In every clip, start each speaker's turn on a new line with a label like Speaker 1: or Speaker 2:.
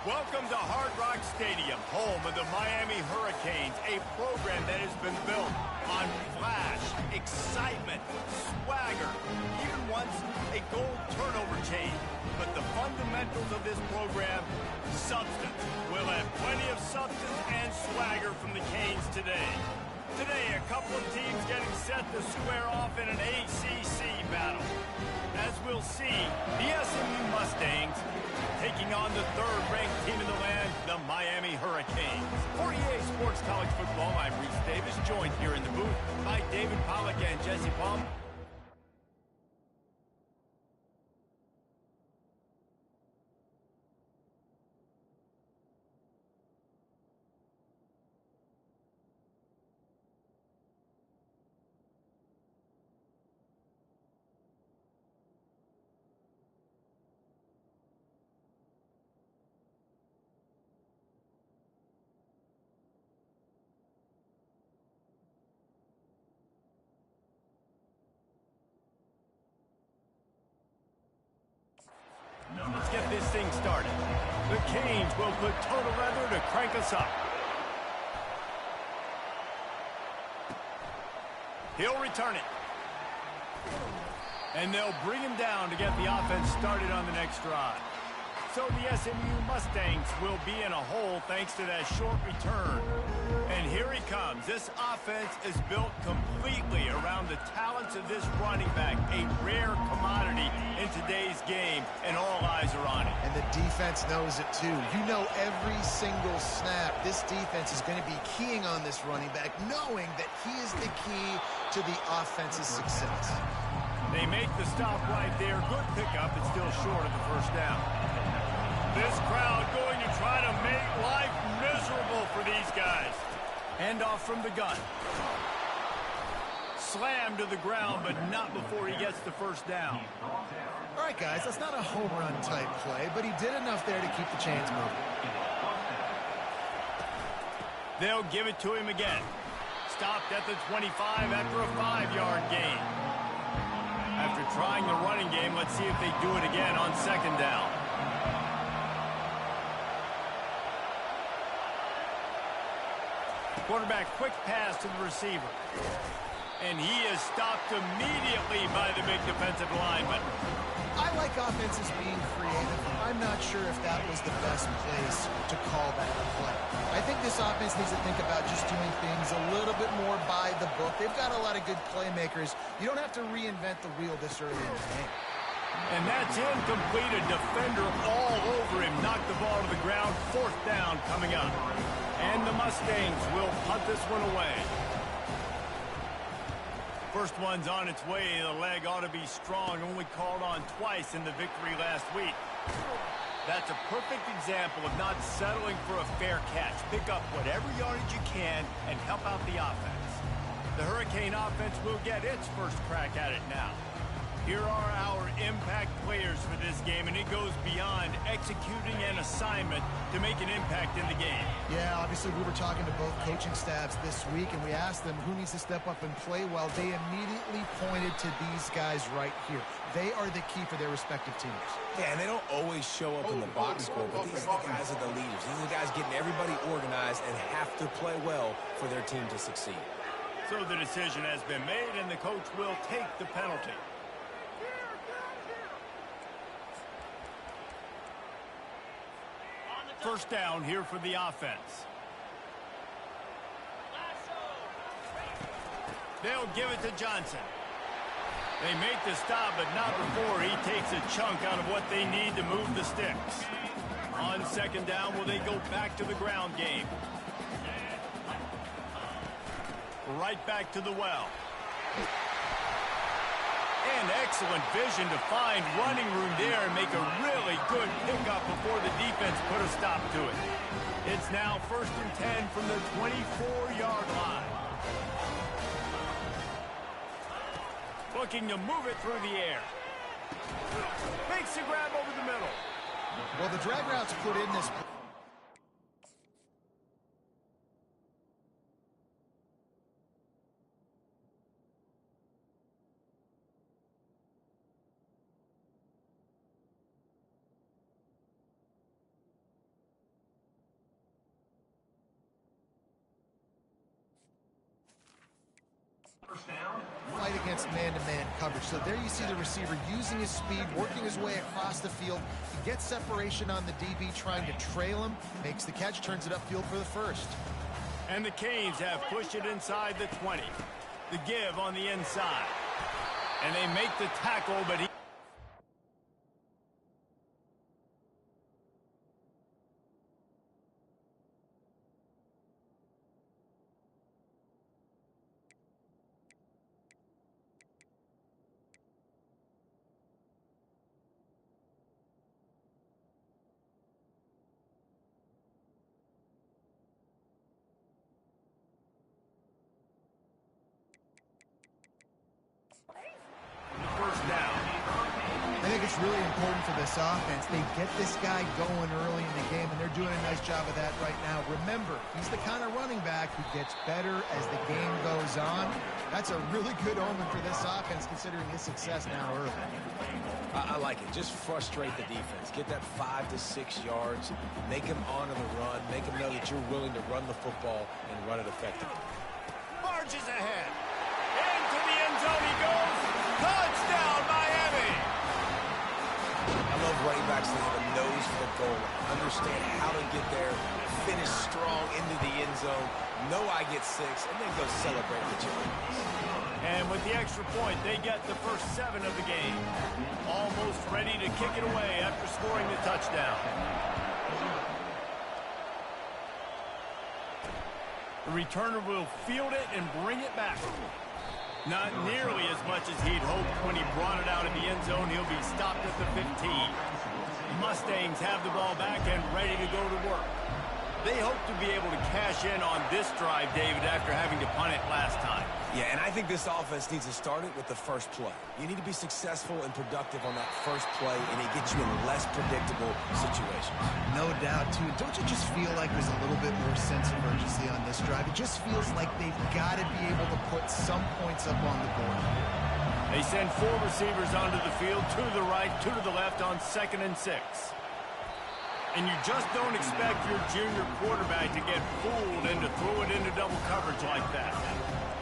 Speaker 1: Welcome to Hard Rock Stadium, home of the Miami Hurricanes, a program that has been built on flash, excitement, swagger, even once a goal turnover chain. But the fundamentals of this program, substance. We'll have plenty of substance and swagger from the Canes today. Today, a couple of teams getting set to square off in an ACC battle. As we'll see, the SMU Mustangs taking on the third-ranked team in the land, the Miami Hurricanes. For EA Sports College Football, I'm Reese Davis, joined here in the booth by David Pollack and Jesse Palm. Let's get this thing started. The Canes will put total leather to crank us up. He'll return it. And they'll bring him down to get the offense started on the next drive. So the SMU Mustangs will be in a hole thanks to that short return. And here he comes. This offense is built completely around the talents of this running back, a rare commodity in today's game, and all eyes are on it.
Speaker 2: And the defense knows it too. You know every single snap, this defense is going to be keying on this running back, knowing that he is the key to the offense's success.
Speaker 1: They make the stop right there. Good pickup, but still short of the first down. This crowd going to try to make life miserable for these guys. Handoff from the gun. Slammed to the ground, but not before he gets the first down.
Speaker 2: All right, guys, that's not a home run type play, but he did enough there to keep the chains moving.
Speaker 1: They'll give it to him again. Stopped at the 25 after a 5-yard gain. After trying the running game, let's see if they do it again on second down. Quarterback, quick pass to the receiver. And he is stopped immediately by the big defensive lineman.
Speaker 2: I like offenses being creative. I'm not sure if that was the best place to call that play. I think this offense needs to think about just doing things a little bit more by the book. They've got a lot of good playmakers. You don't have to reinvent the wheel this early in the game.
Speaker 1: And that's incomplete. A defender all over him. Knocked the ball to the ground. Fourth down coming up. And the Mustangs will punt this one away. First one's on its way. The leg ought to be strong. Only called on twice in the victory last week. That's a perfect example of not settling for a fair catch. Pick up whatever yardage you can and help out the offense. The Hurricane offense will get its first crack at it now. Here are our impact players for this game, and it goes beyond executing an assignment to make an impact in the game.
Speaker 2: Yeah, obviously we were talking to both coaching staffs this week, and we asked them who needs to step up and play well. They immediately pointed to these guys right here. They are the key for their respective teams.
Speaker 3: Yeah, and they don't always show up in the box score, but these are the guys are the leaders. These are the guys getting everybody organized and have to play well for their team to succeed.
Speaker 1: So the decision has been made, and the coach will take the penalty. First down here for the offense. They'll give it to Johnson. They make the stop, but not before he takes a chunk out of what they need to move the sticks. On second down, will they go back to the ground game? Right back to the well. And excellent vision to find running room there and make a really good pickup before the defense put a stop to it. It's now 1st and 10 from the 24-yard line. Looking to move it through the air. Makes the grab over the middle.
Speaker 2: Well, the drag route's put in this Fight against man-to-man coverage. So there you see the receiver using his speed, working his way across the field. He gets separation on the DB, trying to trail him, makes the catch, turns it upfield for the first.
Speaker 1: And the Canes have pushed it inside the 20. The give on the inside. And they make the tackle, but he... First down.
Speaker 2: I think it's really important for this offense. They get this guy going early in the game, and they're doing a nice job of that right now. Remember, he's the kind of running back who gets better as the game goes on. That's a really good omen for this offense, considering his success now early.
Speaker 3: I like it. Just frustrate the defense. Get that 5 to 6 yards. Make them honor the run. Make them know that you're willing to run the football and run it effectively.
Speaker 1: Marches ahead. Into the end zone he goes. Touchdown, Miami!
Speaker 3: I love running backs that have a nose for the goal. Understand how to get there, finish strong into the end zone, know I get 6, and then go celebrate the champions.
Speaker 1: And with the extra point, they get the first 7 of the game. Almost ready to kick it away after scoring the touchdown. The returner will field it and bring it back. Not nearly as much as he'd hoped when he brought it out of the end zone. He'll be stopped at the 15. Mustangs have the ball back and ready to go to work. They hope to be able to cash in on this drive, David, after having to punt it last time.
Speaker 3: Yeah, and I think this offense needs to start it with the first play. You need to be successful and productive on that first play, and it gets you in less predictable situations.
Speaker 2: No doubt, too. Don't you just feel like there's a little bit more sense of urgency on this drive? It just feels like they've got to be able to put some points up on the board.
Speaker 1: They send 4 receivers onto the field, 2 to the right, 2 to the left on 2nd and 6. And you just don't expect your junior quarterback to get fooled and to throw it into double coverage like that.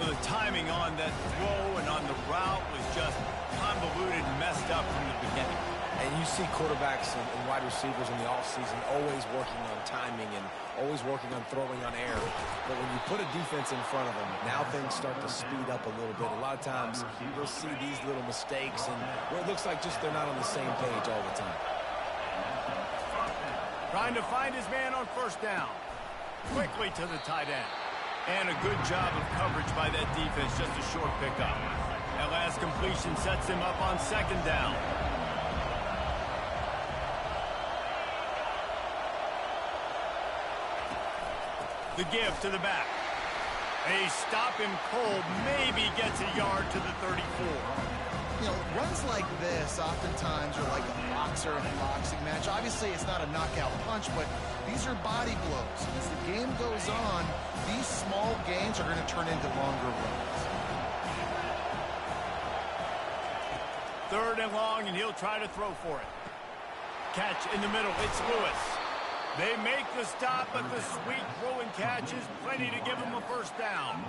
Speaker 1: The timing on that throw and on the route was just convoluted and messed up from the beginning.
Speaker 3: And you see quarterbacks and wide receivers in the offseason always working on timing and always working on throwing on air. But when you put a defense in front of them, now things start to speed up a little bit. A lot of times you'll see these little mistakes and where it looks like just they're not on the same page all the time.
Speaker 1: Trying to find his man on first down. Quickly to the tight end. And a good job of coverage by that defense, just a short pickup. That last completion sets him up on 2nd down. The give to the back. They stop him cold, maybe gets a yard to the 34.
Speaker 2: You know, runs like this oftentimes are like a boxer in a boxing match. Obviously, it's not a knockout punch, but these are body blows. As the game goes on, these small gains are going to turn into longer runs.
Speaker 1: 3rd and long, and he'll try to throw for it. Catch in the middle. It's Lewis. They make the stop, but the sweet throw and catch is plenty to give them a first down.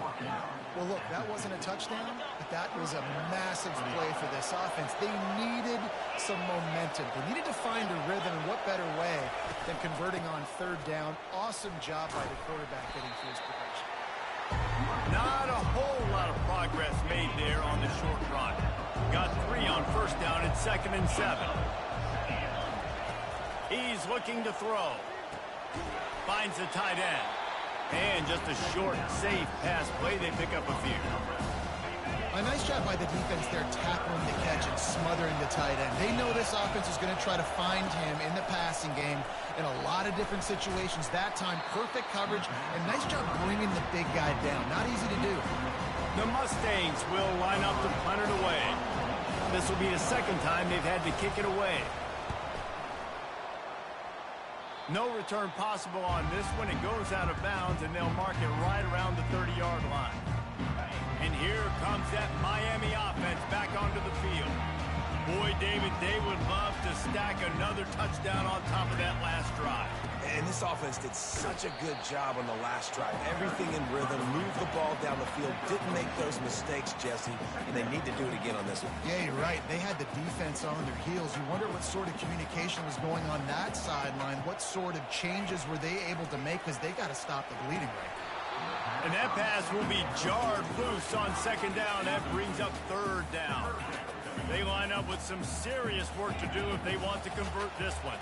Speaker 2: Well, look, that wasn't a touchdown, but that was a massive play for this offense. They needed some momentum. They needed to find a rhythm, and what better way than converting on 3rd down. Awesome job by the quarterback getting through his progression.
Speaker 1: Not a whole lot of progress made there on the short run. Got 3 on first down at 2nd and 7. He's looking to throw. Finds the tight end. And just a short, safe pass play. They pick up a few.
Speaker 2: A nice job by the defense there, tackling the catch and smothering the tight end. They know this offense is going to try to find him in the passing game in a lot of different situations. That time, perfect coverage, and nice job bringing the big guy down. Not easy to do.
Speaker 1: The Mustangs will line up to punt it away. This will be the 2nd time they've had to kick it away. No return possible on this one. It goes out of bounds, and they'll mark it right around the 30-yard line. And here comes that Miami offense back onto the field. Boy, David, they would love to stack another touchdown on top of that last drive.
Speaker 3: And this offense did such a good job on the last drive. Everything in rhythm, moved the ball down the field, didn't make those mistakes, Jesse, and they need to do it again on this one.
Speaker 2: Yeah, you're right. They had the defense on their heels. You wonder what sort of communication was going on that sideline. What sort of changes were they able to make, because they got to stop the bleeding right now.
Speaker 1: And that pass will be jarred loose on second down. That brings up third down. They line up with some serious work to do if they want to convert this one.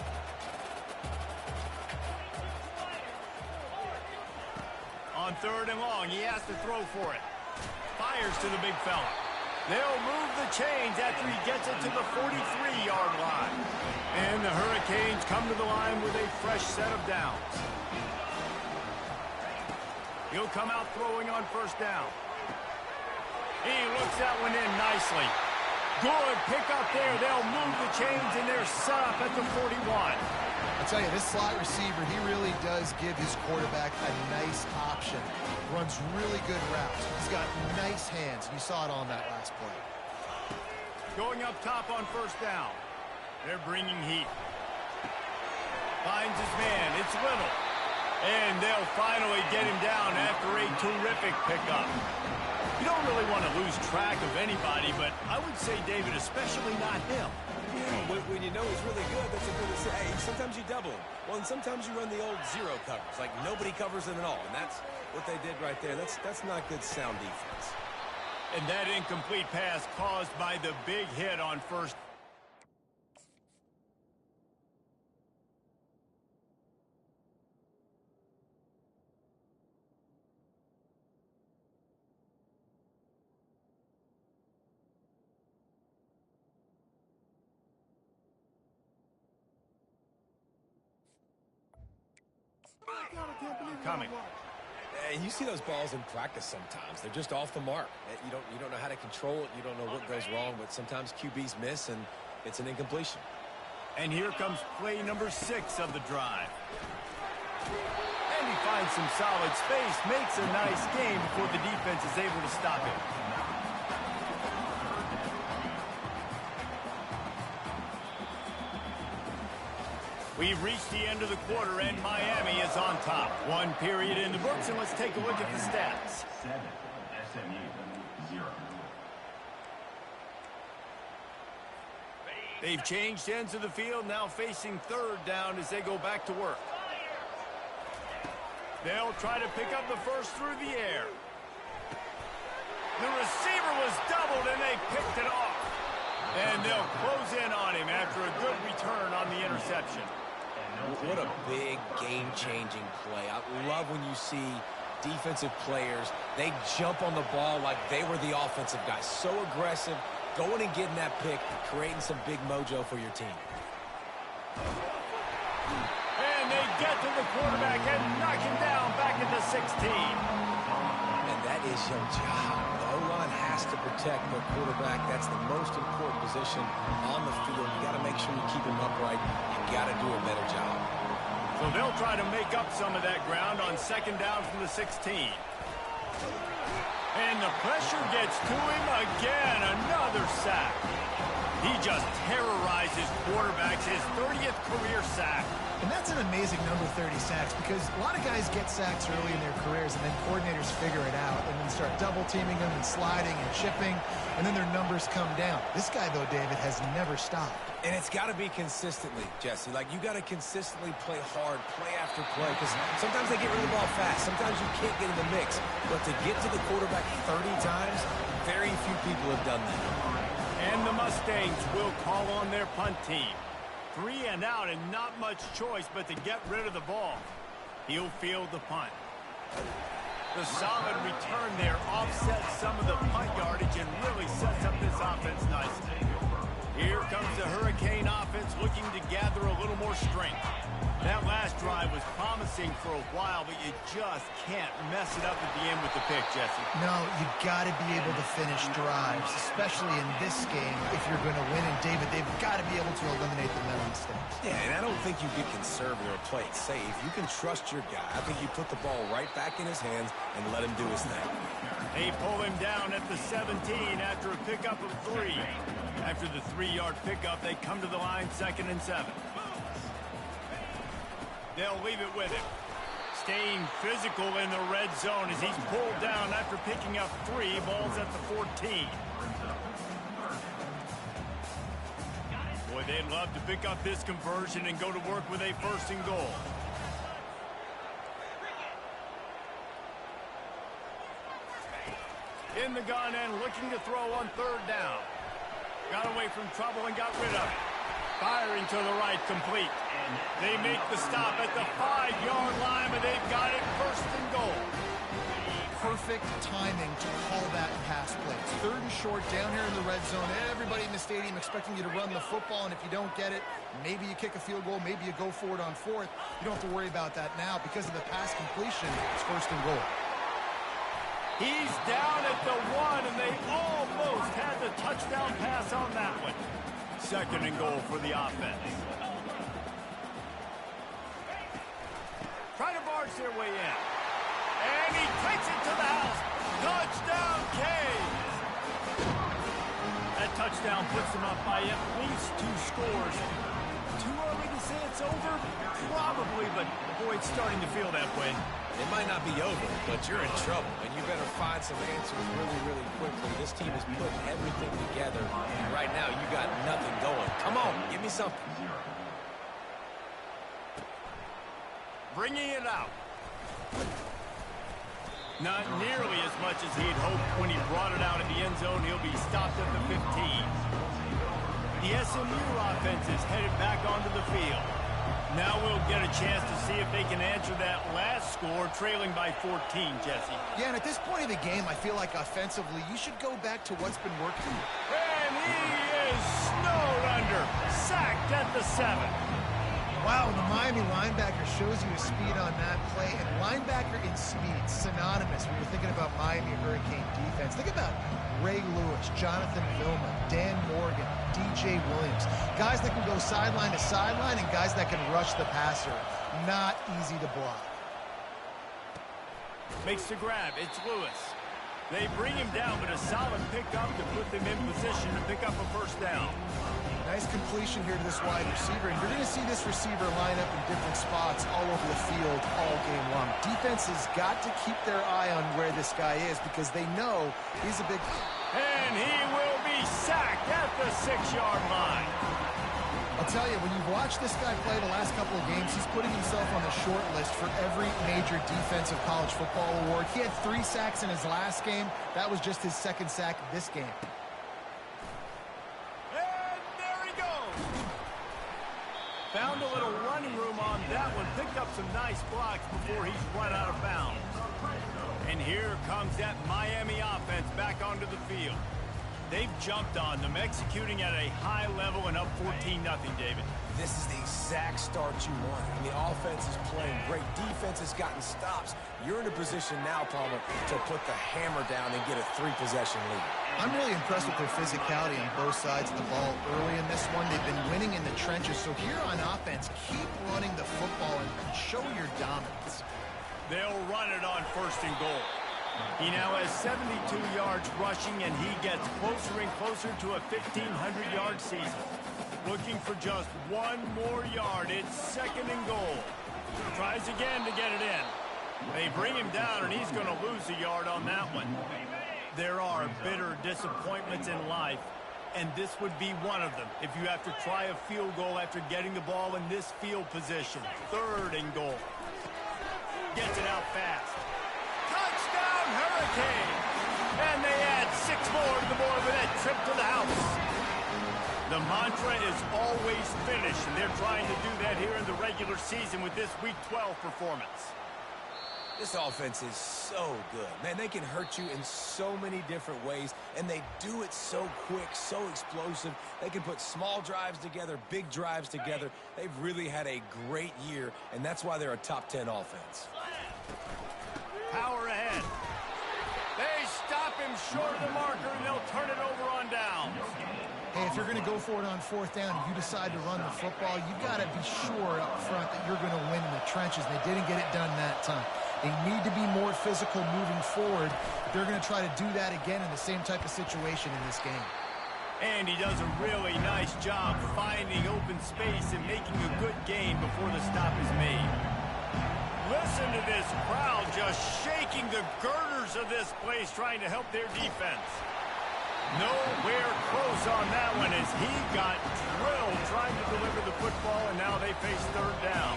Speaker 1: On third and long, he has to throw for it. Fires to the big fella. They'll move the chains after he gets it to the 43-yard line. And the Hurricanes come to the line with a fresh set of downs. He'll come out throwing on first down. He looks that one in nicely. Good pickup there. They'll move the chains, and they're set up at the 41.
Speaker 2: I tell you, this slot receiver, he really does give his quarterback a nice option. Runs really good routes. He's got nice hands. You saw it on that last play.
Speaker 1: Going up top on first down. They're bringing heat. Finds his man. It's Little. And they'll finally get him down after a terrific pickup. You don't really want to lose track of anybody, but I would say, David, especially not him.
Speaker 3: Yeah, when you know he's really good, that's a good to say. Hey, sometimes you double him. Well, and sometimes you run the old zero covers, like nobody covers him at all. And that's what they did right there. That's not good sound defense.
Speaker 1: And that incomplete pass caused by the big hit on first. Coming.
Speaker 3: And you see those balls in practice sometimes. They're just off the mark. You don't know how to control it. You don't know what goes wrong, but sometimes QBs miss, and it's an incompletion.
Speaker 1: And here comes play number 6 of the drive. And he finds some solid space, makes a nice game before the defense is able to stop him. We've reached the end of the quarter, and Miami is on top. One period in the books, and let's take a look at the stats.
Speaker 4: 7, SMU 0.
Speaker 1: They've changed ends of the field, now facing third down as they go back to work. They'll try to pick up the first through the air. The receiver was doubled, and they picked it off. And they'll close in on him after a good return on the interception.
Speaker 3: What a big game-changing play. I love when you see defensive players, they jump on the ball like they were the offensive guys. So aggressive, going and getting that pick, creating some big mojo for your team.
Speaker 1: And they get to the quarterback and knock him down back at the 16.
Speaker 3: And that is your job. The O-line has to protect their quarterback. That's the most important position on the field. You got to make sure you keep him upright. You got to do a better job.
Speaker 1: So they'll try to make up some of that ground on second down from the 16. And the pressure gets to him again. Another sack. He just terrorizes quarterbacks, his 30th career sack.
Speaker 2: And that's an amazing number, 30 sacks, because a lot of guys get sacks early in their careers, and then coordinators figure it out and then start double-teaming them and sliding and chipping, and then their numbers come down. This guy, though, David, has never stopped.
Speaker 3: And it's got to be consistently, Jesse. Like, you got to consistently play hard, play after play, because sometimes they get rid of the ball fast. Sometimes you can't get in the mix. But to get to the quarterback 30 times, very few people have done that.
Speaker 1: And the Mustangs will call on their punt team. 3 and out, and not much choice but to get rid of the ball. He'll field the punt. The solid return there offsets some of the punt yardage and really sets up this offense nicely. Here comes the Hurricane offense looking to gather a little more strength. That last drive drive was promising for a while, but you just can't mess it up at the end with the pick, Jesse.
Speaker 2: No, you got to be able to finish drives, especially in this game if you're going to win. And, David, they've got to be able to eliminate the mental mistakes.
Speaker 3: Yeah, and I don't think you get conservative or play it safe. You can trust your guy. I think you put the ball right back in his hands and let him do his thing.
Speaker 1: They pull him down at the 17 after a pickup of 3. After the 3-yard pickup, they come to the line 2nd and 7. They'll leave it with him. Staying physical in the red zone as he's pulled down after picking up 3. Ball's at the 14. Boy, they'd love to pick up this conversion and go to work with a 1st and goal. In the gun and looking to throw on 3rd down. Got away from trouble and got rid of it. Firing to the right, complete. They make the stop at the 5-yard line, but they've got it 1st and goal.
Speaker 2: Perfect timing to call that pass play. 3rd and short down here in the red zone. Everybody in the stadium expecting you to run the football, and if you don't get it, maybe you kick a field goal, maybe you go for it on 4th. You don't have to worry about that now. Because of the pass completion, it's 1st and goal.
Speaker 1: He's down at the 1, and they almost had the touchdown pass on that one. 2nd and goal for the offense. Trying to barge their way in. And he takes it to the house. Touchdown, Canes! That touchdown puts them up by at least 2 scores. Too early to say it's over? Probably, but boy, it's starting to feel that way.
Speaker 3: It might not be over, but you're in trouble, and you better find some answers really, really quickly. This team is putting everything together, and right now you got nothing going. Come on, give me something.
Speaker 1: Bringing it out. Not nearly as much as he'd hoped when he brought it out in the end zone. He'll be stopped at the 15. The SMU offense is headed back onto the field. Now we'll get a chance to see if they can answer that last score, trailing by 14, Jesse.
Speaker 2: Yeah, and at this point of the game, I feel like offensively, you should go back to what's been working.
Speaker 1: And he is snowed under, sacked at the 7.
Speaker 2: Wow, the Miami linebacker shows you his speed on that play, and linebacker in speed, synonymous when you're thinking about Miami Hurricane defense. Think about Ray Lewis, Jonathan Vilma, Dan Morgan, DJ Williams. Guys that can go sideline to sideline and guys that can rush the passer. Not easy to block.
Speaker 1: Makes the grab. It's Lewis. They bring him down, but a solid pickup to put them in position to pick up a 1st down.
Speaker 2: Nice completion here to this wide receiver, and you're going to see this receiver line up in different spots all over the field all game long. Defense has got to keep their eye on where this guy is because they know he's a big...
Speaker 1: And he will be sacked at the 6-yard line.
Speaker 2: I'll tell you, when you've watched this guy play the last couple of games, he's putting himself on the short list for every major defensive college football award. He had 3 sacks in his last game. That was just his 2nd sack this game.
Speaker 1: Found a little running room on that one. Picked up some nice blocks before he's run out of bounds. And here comes that Miami offense back onto the field. They've jumped on them, executing at a high level and up 14-0, David.
Speaker 3: This is the exact start you want. And the offense is playing great. Defense has gotten stops. You're in a position now, Palmer, to put the hammer down and get a 3-possession lead.
Speaker 2: I'm really impressed with their physicality on both sides of the ball early in this one. They've been winning in the trenches. So here on offense, keep running the football and show your dominance.
Speaker 1: They'll run it on 1st and goal. He now has 72 yards rushing, and he gets closer and closer to a 1,500-yard season. Looking for just 1 more yard. It's 2nd and goal. Tries again to get it in. They bring him down, and he's going to lose a yard on that one. There are bitter disappointments in life, and this would be one of them if you have to try a field goal after getting the ball in this field position. 3rd and goal. Gets it out fast. Touchdown, Hurricane! And they add 6 more to the board with that trip to the house. The mantra is always finish, and they're trying to do that here in the regular season with this Week 12 performance.
Speaker 3: This offense is so good. Man, they can hurt you in so many different ways, and they do it so quick, so explosive. They can put small drives together, big drives together. They've really had a great year, and that's why they're a top 10 offense.
Speaker 1: Power ahead. They stop him short of the marker, and they'll turn it over on downs.
Speaker 2: Hey, if you're going to go for it on fourth down and you decide to run the football, you've got to be sure up front that you're going to win in the trenches. They didn't get it done that time. They need to be more physical moving forward. They're going to try to do that again in the same type of situation in this game.
Speaker 1: And he does a really nice job finding open space and making a good gain before the stop is made. Listen to this crowd just shaking the girders of this place trying to help their defense. Nowhere close on that one as he got drilled trying to deliver the football, and now they face third down.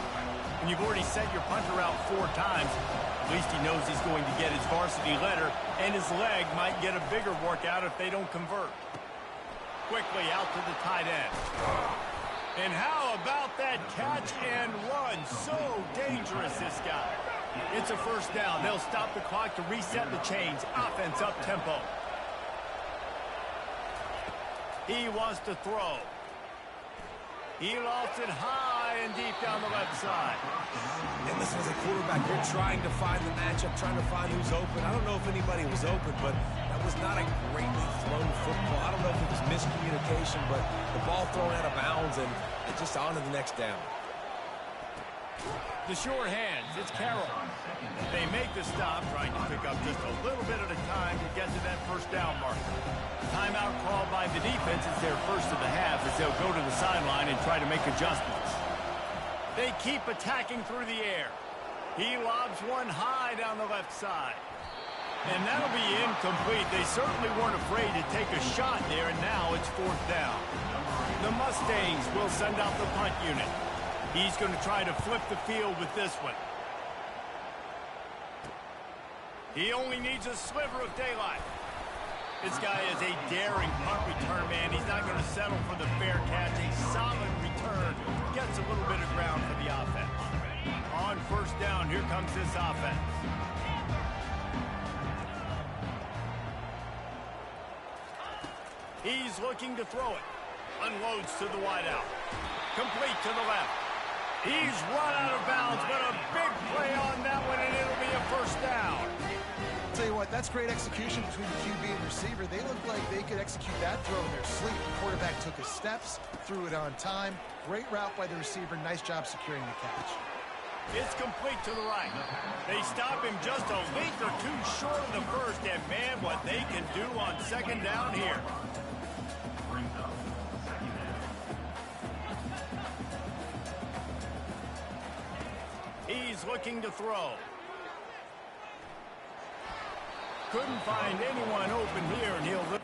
Speaker 1: And you've already sent your punter out 4 times. At least he knows he's going to get his varsity letter, and his leg might get a bigger workout if they don't convert. Quickly out to the tight end. And how about that catch and run? So dangerous, this guy. It's a first down. They'll stop the clock to reset the chains. Offense up tempo. He wants to throw. He lofts it high and deep down the left side.
Speaker 3: And listen, as a quarterback, you're trying to find the matchup, trying to find who's open. I don't know if anybody was open, but that was not a greatly thrown football. I don't know if it was miscommunication, but the ball thrown out of bounds and just on to the next down.
Speaker 1: The sure hands, it's Carroll. They make the stop, trying to pick up just a little bit at a time to get to that first down marker. Timeout called by the defense is their first of the half as they'll go to the sideline and try to make adjustments. They keep attacking through the air. He lobs one high down the left side. And that'll be incomplete. They certainly weren't afraid to take a shot there, and now it's fourth down. The Mustangs will send out the punt unit. He's going to try to flip the field with this one. He only needs a sliver of daylight. This guy is a daring punt return man. He's not going to settle for the fair catch. A solid return gets a little bit of ground for the offense. On first down, here comes this offense. He's looking to throw it. Unloads to the wideout. Complete to the left. He's run out of bounds, but a big play on that one, and it'll be a first down.
Speaker 2: I'll tell you what, that's great execution between the QB and receiver. They looked like they could execute that throw in their sleep. The quarterback took his steps, threw it on time. Great route by the receiver. Nice job securing the catch.
Speaker 1: It's complete to the right. They stop him just a length or two short of the first, and man, what they can do on second down here. He's looking to throw. Couldn't find anyone open here, and he'll...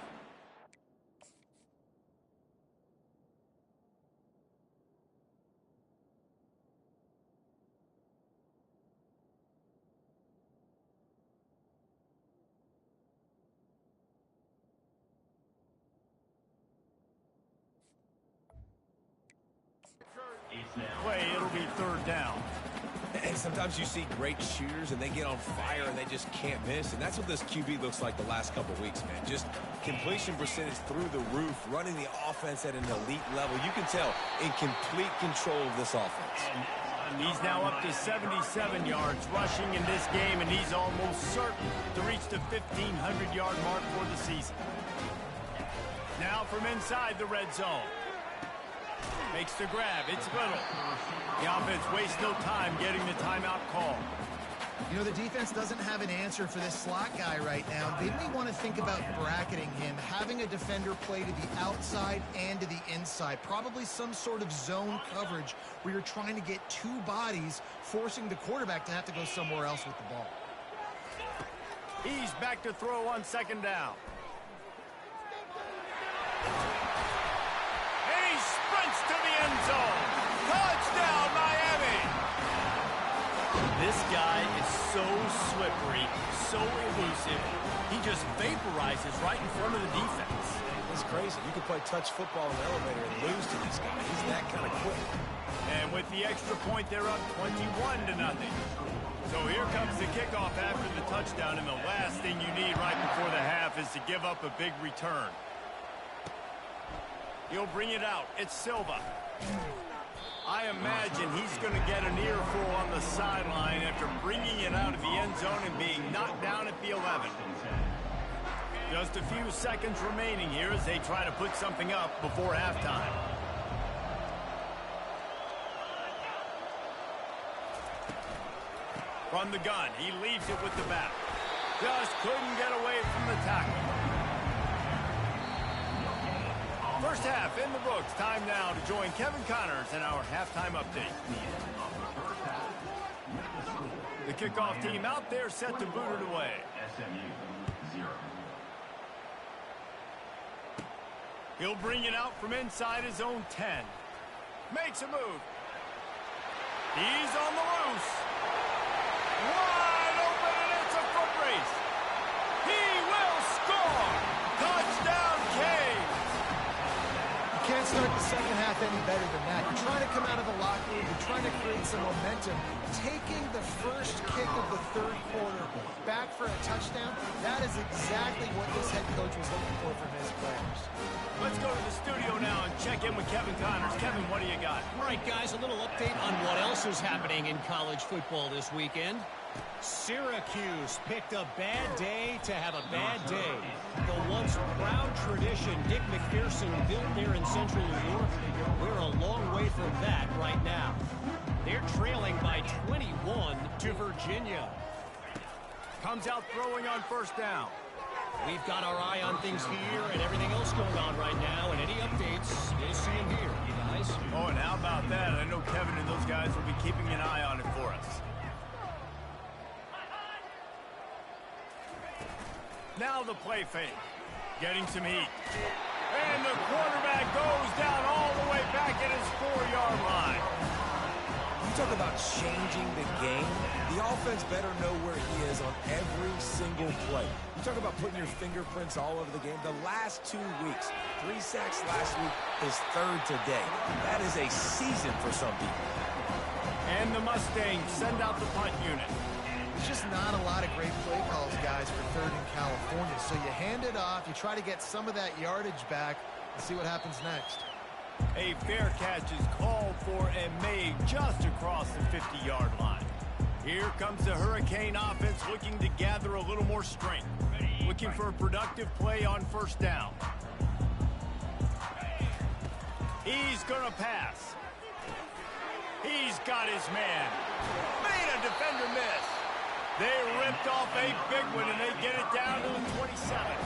Speaker 1: play, it'll be third down.
Speaker 3: And sometimes you see great shooters and they get on fire and they just can't miss. And that's what this QB looks like the last couple of weeks, man. Just completion percentage through the roof, running the offense at an elite level. You can tell in complete control of this offense.
Speaker 1: He's now up to 77 yards rushing in this game, and he's almost certain to reach the 1,500-yard mark for the season. Now from inside the red zone. Makes the grab. It's Little. The offense wastes no time getting the timeout call.
Speaker 2: You know, the defense doesn't have an answer for this slot guy right now. They may want to think about bracketing him, having a defender play to the outside and to the inside. Probably some sort of zone coverage where you're trying to get two bodies, forcing the quarterback to have to go somewhere else with the ball.
Speaker 1: He's back to throw on second down. And he sprints to the end zone. Touchdown, Miami! This guy is so slippery, so elusive. He just vaporizes right in front of the defense.
Speaker 3: It's crazy. You can play touch football in the elevator and lose to this guy. He's that kind of quick.
Speaker 1: And with With the extra point, they're up 21-0. So here comes the kickoff after the touchdown, and the last thing you need right before the half is to give up a big return. He'll bring it out. It's Silva. I imagine he's going to get an earful on the sideline after bringing it out of the end zone and being knocked down at the 11. Just a few seconds remaining here as they try to put something up before halftime. From the gun, he leaves it with the back. Just couldn't get away from the tackle. First half in the books. Time now to join Kevin Connors in our halftime update. The kickoff team out there set to boot it away.
Speaker 4: SMU 0.
Speaker 1: He'll bring it out from inside his own 10. Makes a move. He's on the loose. Wide open, and it's a foot race. He will score. Touchdown, Canes.
Speaker 2: You can't start the second half any better than that. You're trying to come out of the locker room. You're trying to create some momentum. Taking the first kick of the third quarter back for a touchdown, that is exactly what this head coach was looking for from his players.
Speaker 1: Let's go to the studio now and check in with Kevin Connors. Kevin, what do you got?
Speaker 5: All right, guys, a little update on what else is happening in college football this weekend. Syracuse picked a bad day to have a bad day. The once proud tradition Dick McPherson built there in central New York, we're a long way from that right now. They're trailing by 21 to Virginia.
Speaker 1: Comes out throwing on first down.
Speaker 5: We've got our eye on things here and everything else going on right now, and any updates, you'll see them here, you guys.
Speaker 1: Oh, and how about that? I know Kevin and those guys will be keeping an eye on it for us. Now the play fake. Getting some heat. And the quarterback goes down all the way back at his 4-yard line.
Speaker 3: You talk about changing the game. The offense better know where he is on every single play. You talk about putting your fingerprints all over the game. The last 2 weeks, 3 sacks last week, his 3rd today. That is a season for some people.
Speaker 1: And the Mustangs send out the punt unit.
Speaker 2: There's just not a lot of great play calls, guys, for 3rd in California. So you hand it off, you try to get some of that yardage back, and see what happens next.
Speaker 1: A fair catch is called for and made just across the 50-yard line. Here comes the Hurricane offense looking to gather a little more strength. Looking for a productive play on first down. He's going to pass. He's got his man. Made a defender miss. They ripped off a big one, and they get it down to the 27.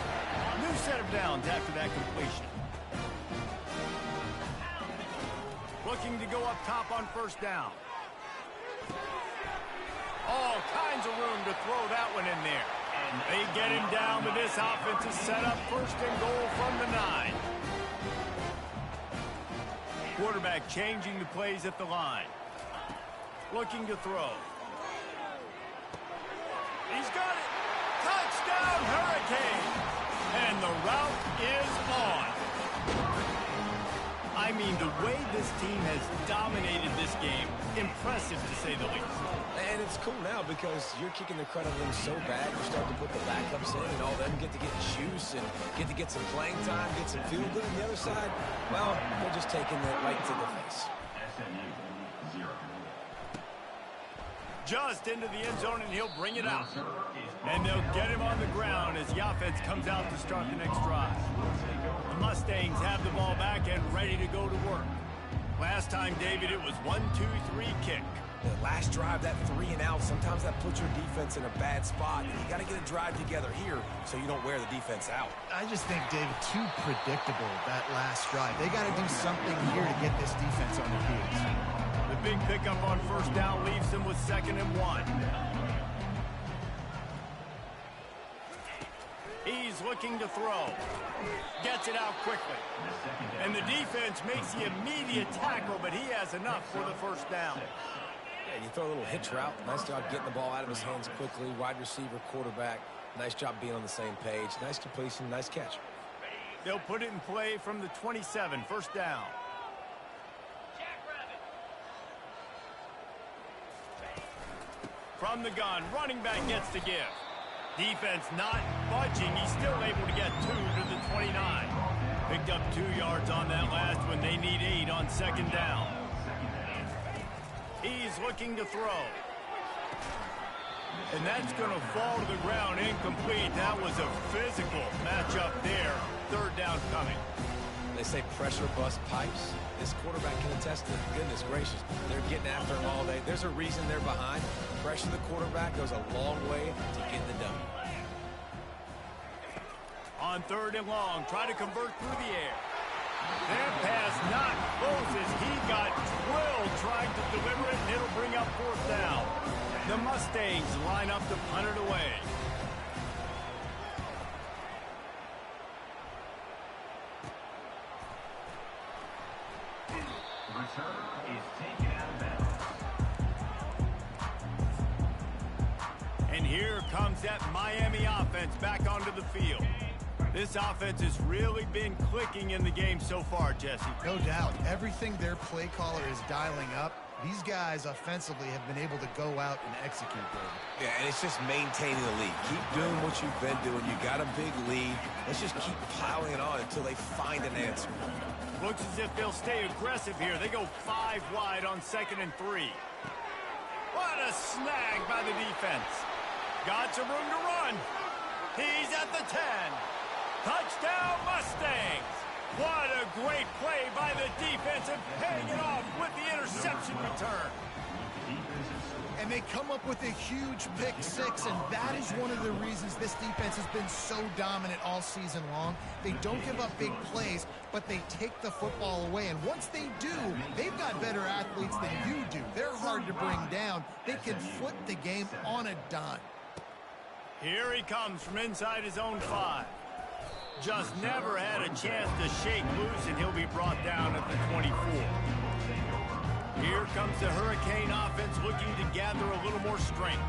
Speaker 1: New set of downs after that completion. Looking to go up top on first down. All kinds of room to throw that one in there. And they get him down, but this offense is set up 1st and goal from the 9. Quarterback changing the plays at the line. Looking to throw. He's got it. Touchdown, Hurricane. And the route is on. I mean, the way this team has dominated this game, impressive to say the least.
Speaker 3: And it's cool now because you're kicking the crud out of them so bad, you start to put the backups in and all them get to get juice and get to get some playing time, get some feel good. On the other side, well, they're just taking it right to the face.
Speaker 4: SMU 0.
Speaker 1: Just into the end zone, and he'll bring it out. And they'll get him on the ground as the offense comes out to start the next drive. The Mustangs have the ball back and ready to go to work. Last time, David, it was 1-2-3 kick.
Speaker 3: The last drive, that 3 and out, sometimes that puts your defense in a bad spot. And you got to get a drive together here so you don't wear the defense out.
Speaker 2: I just think, David, too predictable, that last drive. They got to do something here to get this defense on their heels.
Speaker 1: The big pickup on first down leaves them with 2nd and 1. He's looking to throw. Gets it out quickly. And the defense makes the immediate tackle, but he has enough for the first down.
Speaker 3: Yeah, you throw a little hitch route. Nice job getting the ball out of his hands quickly. Wide receiver, quarterback. Nice job being on the same page. Nice completion, nice catch.
Speaker 1: They'll put it in play from the 27, first down. from the gun. Running back gets to give. Defense not budging. He's still able to get 2 to the 29. Picked up 2 yards on that last one. They need 8 on second down. He's looking to throw. And that's going to fall to the ground incomplete. That was a physical matchup there. Third down coming.
Speaker 3: They say pressure bust pipes. This quarterback can attest to it. Goodness gracious. They're getting after him all day. There's a reason they're behind. Pressure the quarterback goes a long way to getting the done.
Speaker 1: On third and long, try to convert through the air. That pass not close as he got drilled trying to deliver it, and it'll bring up fourth down. The Mustangs line up to punt it away.
Speaker 4: Return is taken out of bounds.
Speaker 1: And here comes that Miami offense back onto the field. This offense has really been clicking in the game so far, Jesse.
Speaker 2: No doubt. Everything their play caller is dialing up, these guys offensively have been able to go out and execute.
Speaker 3: Yeah, and it's just maintaining the lead. Keep doing what you've been doing. You got a big lead. Let's just keep piling it on until they find an answer.
Speaker 1: Looks as if they'll stay aggressive here. They go 5 wide on 2nd and 3. What a snag by the defense. Got some room to run. He's at the 10. Touchdown Mustangs. What a great play by the defense and paying it off with the interception return.
Speaker 2: And they come up with a huge pick 6, and that is one of the reasons this defense has been so dominant all season long. They don't give up big plays, but they take the football away. And once they do, they've got better athletes than you do. They're hard to bring down. They can flip the game on a dime.
Speaker 1: Here he comes from inside his own 5. Just never had a chance to shake loose, and he'll be brought down at the 24. Here comes the Hurricane offense looking to gather a little more strength.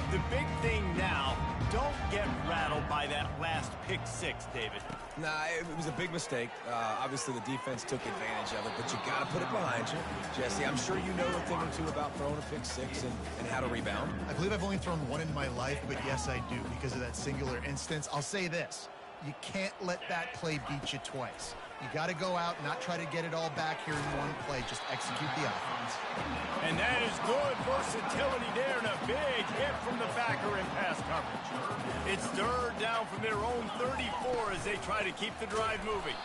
Speaker 1: The big thing now, don't get rattled by that last pick 6, David.
Speaker 3: Nah, it was a big mistake. Obviously, the defense took advantage of it, but you got to put it behind you. Jesse, I'm sure you know a thing or two about throwing a pick 6 and how to rebound.
Speaker 2: I believe I've only thrown one in my life, but yes, I do because of that singular instance. I'll say this. You can't let that play beat you twice. You got to go out and not try to get it all back here in one play. Just execute the offense.
Speaker 1: And that is good versatility there and a big hit from the backer in pass coverage. It's third down from their own 34 as they try to keep the drive moving.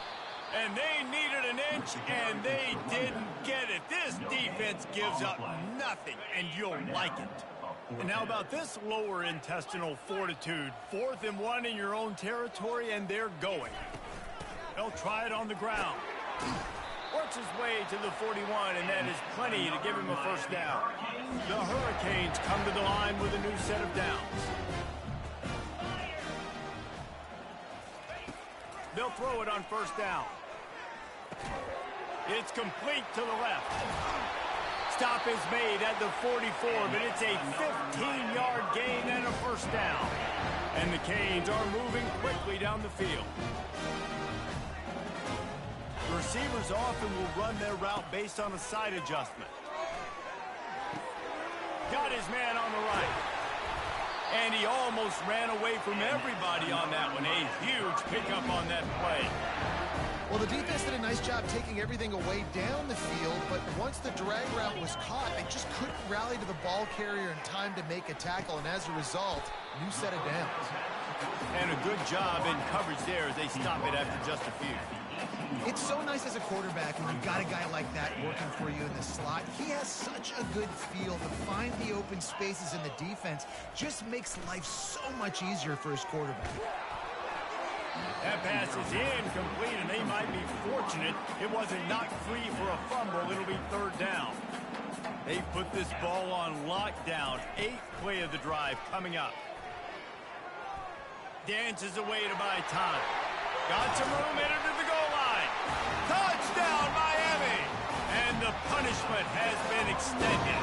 Speaker 1: And they needed an inch, and they didn't get it. This defense gives up nothing, and you'll like it. And how about this lower intestinal fortitude? 4th and 1 in your own territory, and they're going. They'll try it on the ground. Works his way to the 41, and that is plenty to give him a first down. The Hurricanes come to the line with a new set of downs. They'll throw it on first down. It's complete to the left. Stop is made at the 44, but it's a 15-yard gain and a first down. And the Canes are moving quickly down the field. The receivers often will run their route based on a side adjustment. Got his man on the right. And he almost ran away from everybody on that one. A huge pickup on that play.
Speaker 2: Well, the defense did a nice job taking everything away down the field, but once the drag route was caught, they just couldn't rally to the ball carrier in time to make a tackle, and as a result, new set of downs.
Speaker 1: And a good job in coverage there as they stop it after just a few.
Speaker 2: It's so nice as a quarterback when you've got a guy like that working for you in the slot. He has such a good feel to find the open spaces in the defense. Just makes life so much easier for his quarterback.
Speaker 1: That pass is incomplete, and they might be fortunate it wasn't knocked free for a fumble. It'll be third down. They put this ball on lockdown. 8th play of the drive coming up. Dances away to buy time. Got some room, headed to the goal line. Touchdown, Miami! And the punishment has been extended.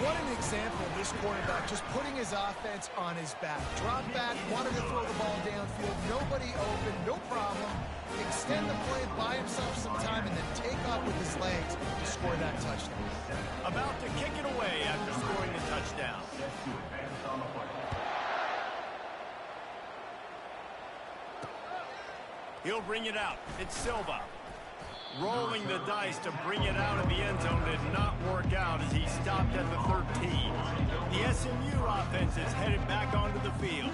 Speaker 2: What an example of this quarterback just putting his offense on his back. Drop back, wanted to throw the ball downfield, nobody open, no problem. Extend the play, buy himself some time, and then take off with his legs to score that touchdown.
Speaker 1: About to kick it away after scoring the touchdown. He'll bring it out. It's Silva. Rolling the dice to bring it out of the end zone did not work out as he stopped at the 13. The SMU offense is headed back onto the field.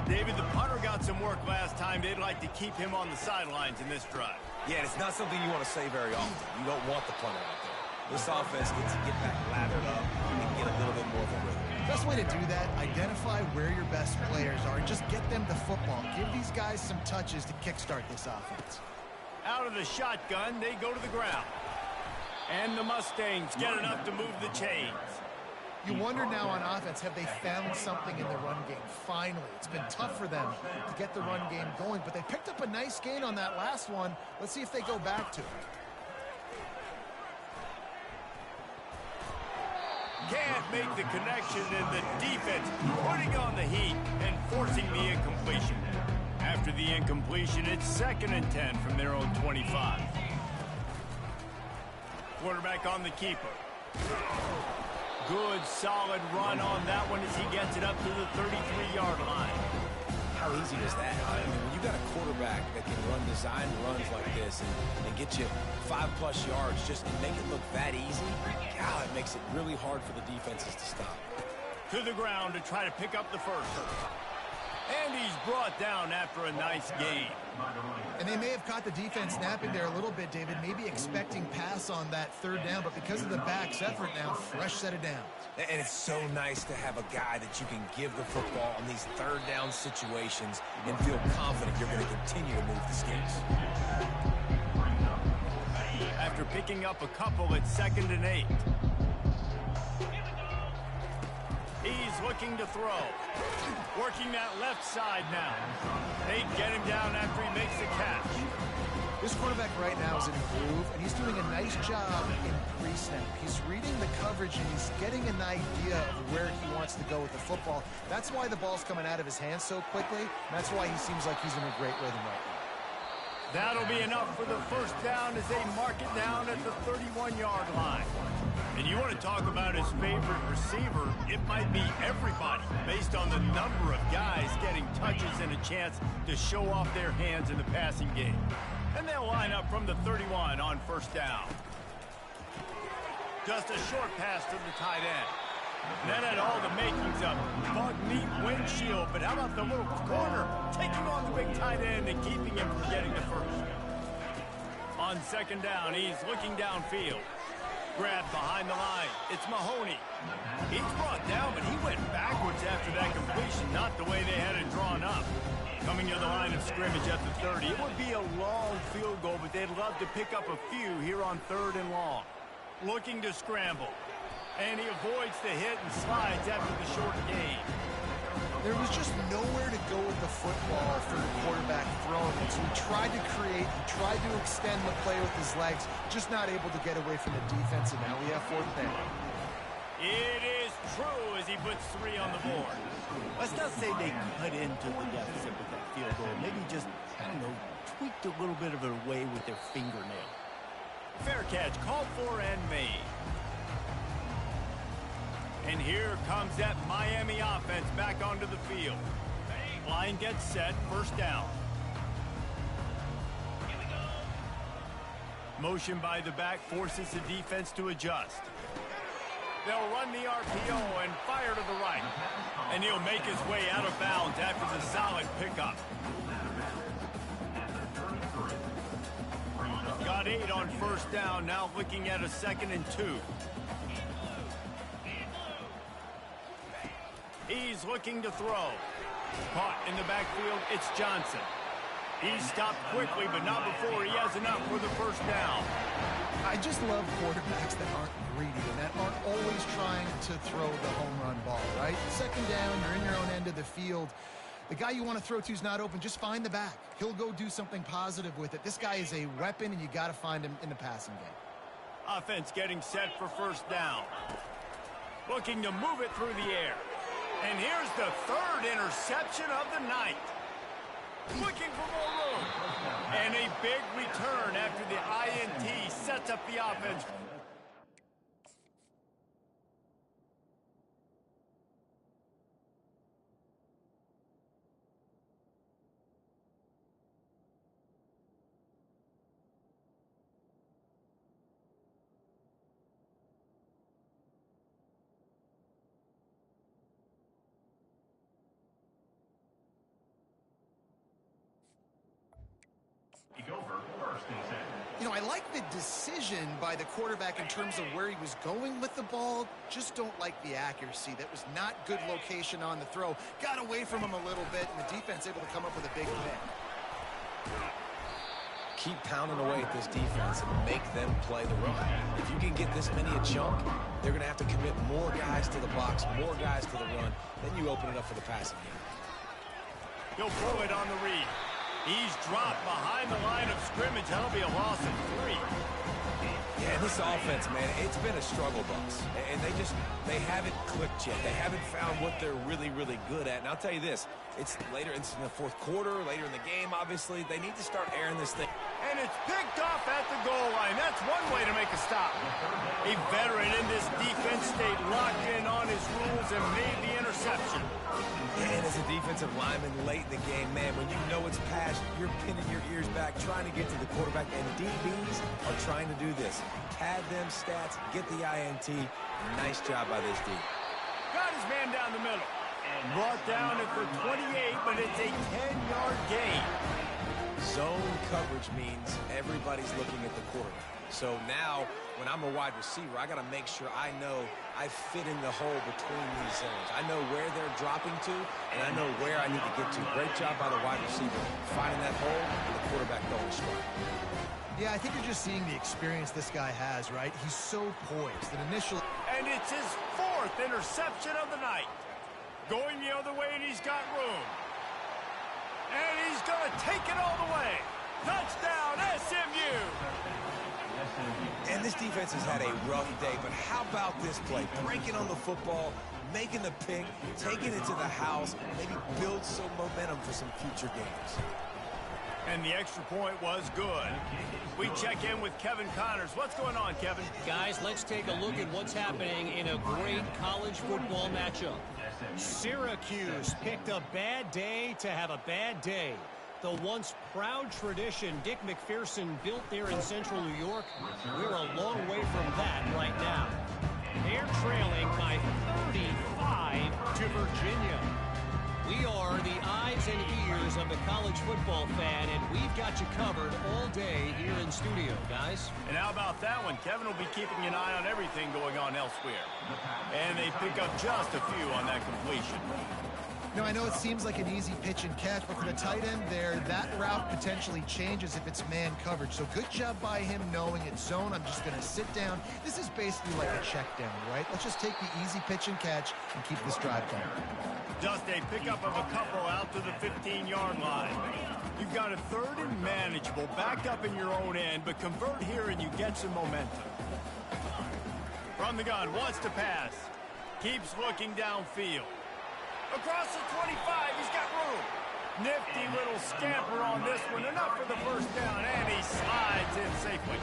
Speaker 1: David, the punter got some work last time. They'd like to keep him on the sidelines in this drive.
Speaker 3: Yeah, and it's not something you want to say very often. You don't want the punter out there. This offense gets to get back lathered up and get a little bit more of a rhythm.
Speaker 2: Best way to do that, identify where your best players are and just get them the football. Give these guys some touches to kickstart this offense.
Speaker 1: Out of the shotgun, they go to the ground. And the Mustangs get enough to move the chains.
Speaker 2: You wonder now on offense, have they found something in the run game? Finally, it's been tough for them to get the run game going, but they picked up a nice gain on that last one. Let's see if they go back to it.
Speaker 1: Can't make the connection, and the defense putting on the heat and forcing the incompletion. After the incompletion, it's 2nd and 10 from their own 25. Quarterback on the keeper. Good, solid run on that one as he gets it up to the 33-yard line.
Speaker 3: How easy is that? I mean, when you got a quarterback that can run design runs like this and get you 5+ yards just to make it look that easy, God, it makes it really hard for the defenses to stop.
Speaker 1: To the ground to try to pick up the first. And he's brought down after a nice gain.
Speaker 2: And they may have caught the defense napping there a little bit, David, maybe expecting pass on that 3rd down, but because of the back's effort now, fresh set of downs.
Speaker 3: And it's so nice to have a guy that you can give the football on these 3rd down situations and feel confident you're going to continue to move the sticks.
Speaker 1: After picking up a couple, it's 2nd and 8. He's looking to throw. Working that left side now. They get him down after he makes the catch.
Speaker 2: This quarterback right now is in a groove, and he's doing a nice job in pre-snap. He's reading the coverage, and he's getting an idea of where he wants to go with the football. That's why the ball's coming out of his hands so quickly, and that's why he seems like he's in a great rhythm right now.
Speaker 1: That'll be enough for the first down as they mark it down at the 31-yard line. And you want to talk about his favorite receiver, it might be everybody, based on the number of guys getting touches and a chance to show off their hands in the passing game. And they'll line up from the 31 on 1st down. Just a short pass to the tight end. That had all the makings of bug neat windshield, but how about the little corner taking on the big tight end and keeping him from getting the first? On 2nd down, he's looking downfield. Grabbed behind the line. It's Mahoney. He's brought down, but he went backwards after that completion, not the way they had it drawn up. Coming to the line of scrimmage at the 30. It would be a long field goal, but they'd love to pick up a few here on 3rd and long. Looking to scramble. And he avoids the hit and slides after the short gain.
Speaker 2: There was just nowhere to go with the football for the quarterback throwing it. So he tried to create, he tried to extend the play with his legs, just not able to get away from the defense, and now we have 4th down.
Speaker 1: It is true as he puts 3 on the board. Let's not say they cut into the deficit with that field goal. Maybe just, I don't know, tweaked a little bit of it away with their fingernail. Fair catch, called for and made. And here comes that Miami offense back onto the field. Line gets set, 1st down. Motion by the back forces the defense to adjust. They'll run the RPO and fire to the right. And he'll make his way out of bounds after the solid pickup. Got 8 on 1st down, now looking at a 2nd and 2. He's looking to throw. Caught in the backfield, it's Johnson. He's stopped quickly, but not before he has enough for the 1st down.
Speaker 2: I just love quarterbacks that aren't greedy and that aren't always trying to throw the home run ball, right? 2nd down, you're in your own end of the field. The guy you want to throw to is not open. Just find the back. He'll go do something positive with it. This guy is a weapon, and you got to find him in the passing game.
Speaker 1: Offense getting set for 1st down. Looking to move it through the air. And here's the third interception of the night. Looking for more room. And a big return after the INT sets up the offense.
Speaker 2: You know, I like the decision by the quarterback in terms of where he was going with the ball. Just don't like the accuracy. That was not good location on the throw. Got away from him a little bit, and the defense able to come up with a big pick.
Speaker 3: Keep pounding away at this defense and make them play the run. If you can get this many a chunk, they're going to have to commit more guys to the box, more guys to the run. Then you open it up for the passing game.
Speaker 1: He'll throw it on the read. He's dropped behind the line of scrimmage. That'll be a loss of 3.
Speaker 3: Yeah, this offense, man, it's been a struggle bus. And they haven't clicked yet. They haven't found what they're really, really good at. And I'll tell you this, it's later in the fourth quarter, later in the game, obviously. They need to start airing this thing.
Speaker 1: And it's picked off at the goal line. That's one way to make a stop. A veteran in this defense stayed locked in on his rules and made the interception.
Speaker 3: And as a defensive lineman late in the game, man, when you know it's past, you're pinning your ears back, trying to get to the quarterback. And DBs are trying to do this. Pad them stats, get the INT. Nice job by this D.
Speaker 1: Got his man down the middle. Brought down at the 28, but it's a 10-yard gain.
Speaker 3: Zone coverage means everybody's looking at the quarterback. So now, when I'm a wide receiver, I got to make sure I know I fit in the hole between these zones. I know where they're dropping to, and I know where I need to get to. Great job by the wide receiver, finding that hole, and the quarterback going straight.
Speaker 2: Yeah, I think you're just seeing the experience this guy has, right? He's so poised. And initially...
Speaker 1: And it's his 4th interception of the night. Going the other way, and he's got room. And he's going to take it all the way. Touchdown, SMU!
Speaker 3: And this defense has had a rough day, but how about this play? Breaking on the football, making the pick, taking it to the house, maybe build some momentum for some future games.
Speaker 1: And the extra point was good. We check in with Kevin Connors. What's going on, Kevin?
Speaker 5: Guys, let's take a look at what's happening in a great college football matchup. Syracuse picked a bad day to have a bad day. The once proud tradition Dick McPherson built there in central New York, we're a long way from that right now. They're trailing by 35 to Virginia. We are the eyes and ears of the college football fan, and we've got you covered all day here in studio, guys.
Speaker 1: And how about that one? Kevin will be keeping an eye on everything going on elsewhere. And they pick up just a few on that completion.
Speaker 2: You know, I know it seems like an easy pitch and catch, but for the tight end there, that route potentially changes if it's man coverage. So good job by him knowing it's zone. I'm just going to sit down. This is basically like a check down, right? Let's just take the easy pitch and catch and keep this drive going.
Speaker 1: Just a pickup of a couple out to the 15-yard line. You've got a 3rd and manageable, backed up in your own end, but convert here and you get some momentum. From the gun, wants to pass. Keeps looking downfield. Across the 25, he's got room. Nifty little scamper on this one, enough for the first down, and he slides in safely.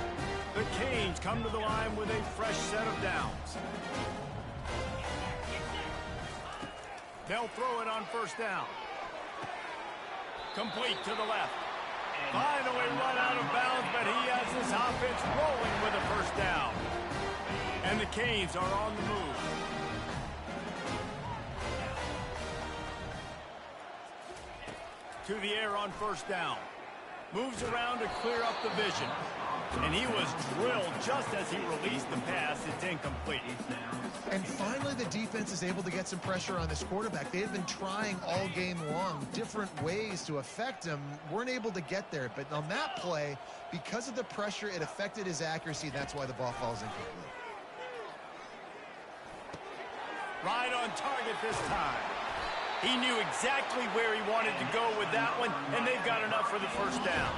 Speaker 1: The Canes come to the line with a fresh set of downs. They'll throw it on first down. Complete to the left. Finally run out of bounds, but he has his offense rolling with a first down. And the Canes are on the move. To the air on first down. Moves around to clear up the vision. And he was drilled just as he released the pass. It's incomplete.
Speaker 2: And finally, the defense is able to get some pressure on this quarterback. They had been trying all game long different ways to affect him. Weren't able to get there. But on that play, because of the pressure, it affected his accuracy. That's why the ball falls incomplete.
Speaker 1: Right on target this time. He knew exactly where he wanted to go with that one, and they've got enough for the first down.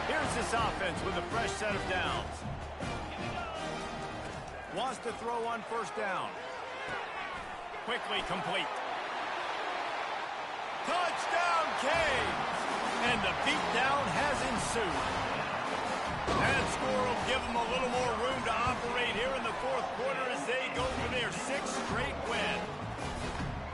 Speaker 1: Here's this offense with a fresh set of downs. Wants to throw on first down. Quickly complete. Touchdown, Canes! And the beatdown has ensued. That score will give them a little more room to operate here in the fourth quarter as they go for their sixth straight win.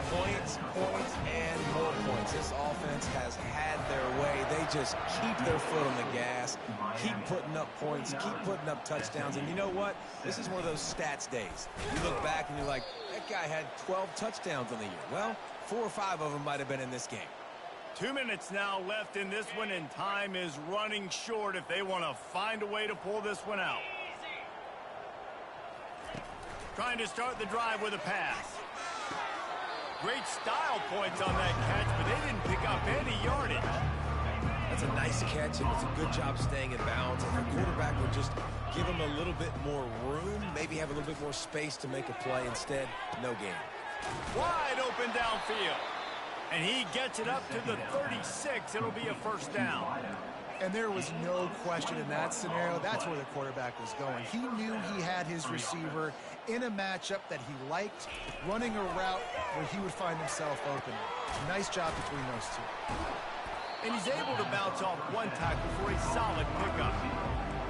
Speaker 3: Points, points, and more points. This offense has had their way. They just keep their foot on the gas, keep putting up points, keep putting up touchdowns. And you know what? This is one of those stats days. You look back and you're like, that guy had 12 touchdowns on the year. Well, 4 or 5 of them might have been in this game.
Speaker 1: 2 minutes now left in this one, and time is running short if they want to find a way to pull this one out. Trying to start the drive with a pass. Great style points on that catch, but they didn't pick up any yardage.
Speaker 3: That's a nice catch, and it's a good job staying in bounds. If the quarterback would just give him a little bit more room, maybe have a little bit more space to make a play. Instead, no gain.
Speaker 1: Wide open downfield. And he gets it up to the 36. It'll be a first down.
Speaker 2: And there was no question in that scenario. That's where the quarterback was going. He knew he had his receiver in a matchup that he liked, running a route where he would find himself open. Nice job between those two.
Speaker 1: And he's able to bounce off one tackle for a solid pickup.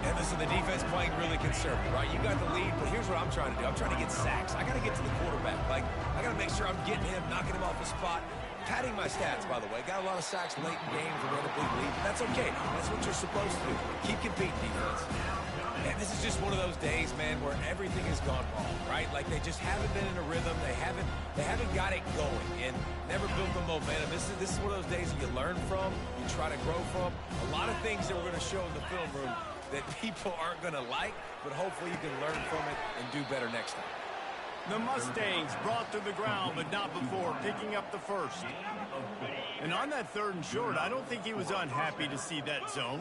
Speaker 3: And listen, the defense playing really conservative, right? You got the lead, but here's what I'm trying to do. I'm trying to get sacks. I got to get to the quarterback. Like, I got to make sure I'm getting him, knocking him off the spot. Padding my stats, by the way. Got a lot of sacks late in games and had a big lead. That's okay. That's what you're supposed to do. Keep competing, defense. And this is just one of those days, man, where everything has gone wrong, right? Like they just haven't been in a rhythm. They haven't got it going and never built the momentum. This is one of those days that you learn from, you try to grow from. A lot of things that we're going to show in the film room that people aren't going to like, but hopefully you can learn from it and do better next time.
Speaker 1: The Mustangs brought to the ground, but not before picking up the first. And on that 3rd and short, I don't think he was unhappy to see that zone.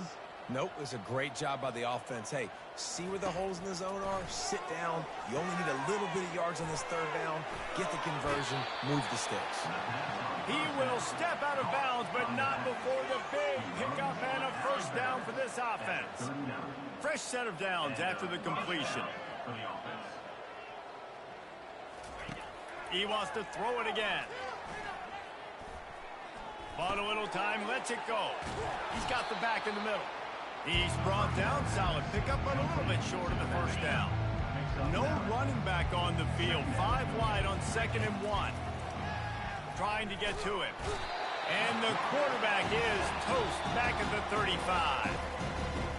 Speaker 3: Nope, it was a great job by the offense. Hey, see where the holes in the zone are? Sit down. You only need a little bit of yards on this 3rd down. Get the conversion. Move the sticks.
Speaker 1: He will step out of bounds, but not before the big pickup and a first down for this offense. Fresh set of downs after the completion. He wants to throw it again. Bought a little time, lets it go. He's got the back in the middle. He's brought down, solid pickup, but a little bit short of the first down. No running back on the field. 5 wide on 2nd and 1. Trying to get to him. And the quarterback is toast back at the 35.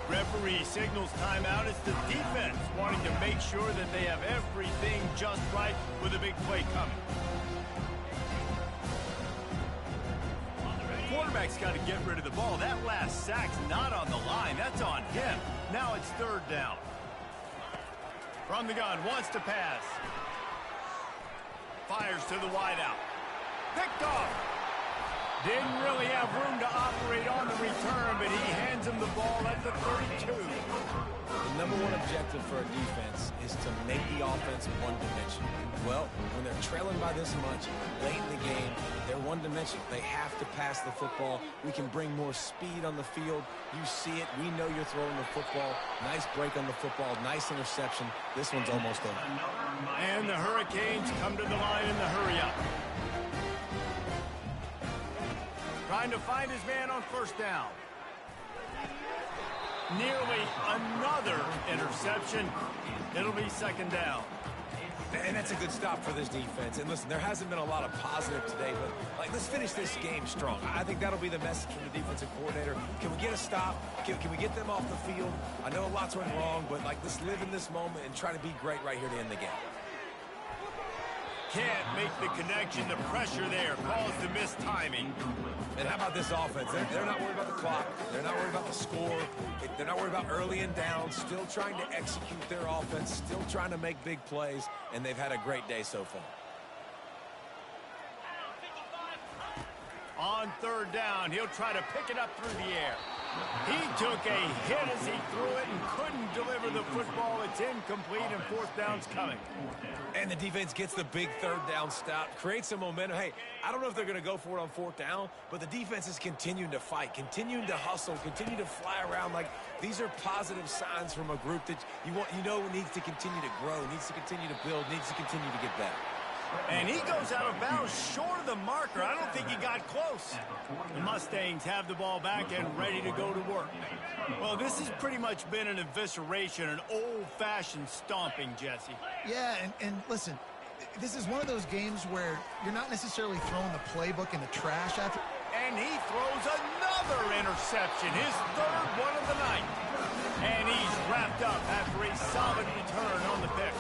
Speaker 1: Referee signals timeout. It's the defense wanting to make sure that they have everything just right with a big play coming. Quarterback's got to get rid of the ball. That last sack's not on the line. That's on him. Now it's 3rd down. From the gun, wants to pass. Fires to the wideout. Picked off. Didn't really have room to operate on the return, but he hands him the ball at the 32.
Speaker 3: The number one objective for a defense is to make the offense one-dimensional. Well, when they're trailing by this much, late in the game, they're one-dimensional. They have to pass the football. We can bring more speed on the field. You see it. We know you're throwing the football. Nice break on the football. Nice interception. This one's almost over.
Speaker 1: And the Hurricanes come to the line in the hurry-up. Trying to find his man on 1st down. Nearly another interception. It'll be 2nd down.
Speaker 3: And that's a good stop for this defense. And listen, there hasn't been a lot of positive today, but like, let's finish this game strong. I think that'll be the message from the defensive coordinator. Can we get a stop? Can we get them off the field? I know lots went wrong, but like, let's live in this moment and try to be great right here to end the game.
Speaker 1: Can't make the connection. The pressure there caused the missed timing.
Speaker 3: And how about this offense? They're not worried about the clock. They're not worried about the score. They're not worried about early and down. Still trying to execute their offense. Still trying to make big plays. And they've had a great day so far.
Speaker 1: On 3rd down, he'll try to pick it up through the air. He took a hit as he threw it and couldn't deliver the football. It's incomplete, and 4th down's coming.
Speaker 3: And the defense gets the big 3rd down stop, creates some momentum. Hey, I don't know if they're going to go for it on 4th down, but the defense is continuing to fight, continuing to hustle, continue to fly around. Like, these are positive signs from a group that you know needs to continue to grow, needs to continue to build, needs to continue to get better.
Speaker 1: And he goes out of bounds short of the marker. I don't think he got close. The Mustangs have the ball back and ready to go to work. Well, this has pretty much been an evisceration, an old-fashioned stomping, Jesse.
Speaker 2: Yeah, and listen, this is one of those games where you're not necessarily throwing the playbook in the trash after.
Speaker 1: And he throws another interception, his third one of the night. And he's wrapped up after a solid return on the pick.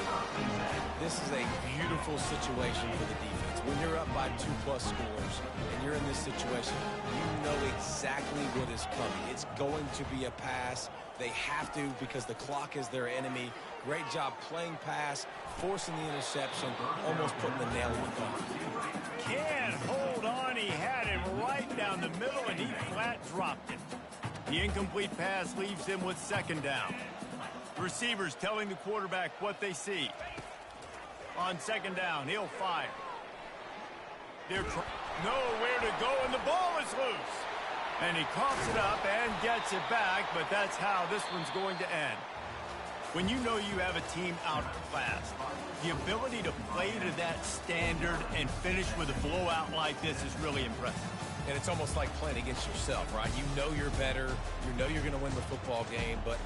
Speaker 3: This is a beautiful situation for the defense. When you're up by 2+ scores and you're in this situation, you know exactly what is coming. It's going to be a pass. They have to because the clock is their enemy. Great job playing pass, forcing the interception, almost putting the nail in the coffin.
Speaker 1: Can't hold on. He had him right down the middle, and he flat dropped it. The incomplete pass leaves him with second down. Receivers telling the quarterback what they see. On second down, he'll fire. They're nowhere to go, and the ball is loose. And he coughs it up and gets it back, but that's how this one's going to end. When you know you have a team outclassed, the ability to play to that standard and finish with a blowout like this is really impressive.
Speaker 3: And it's almost like playing against yourself, right? You know you're better. You know you're going to win the football game, but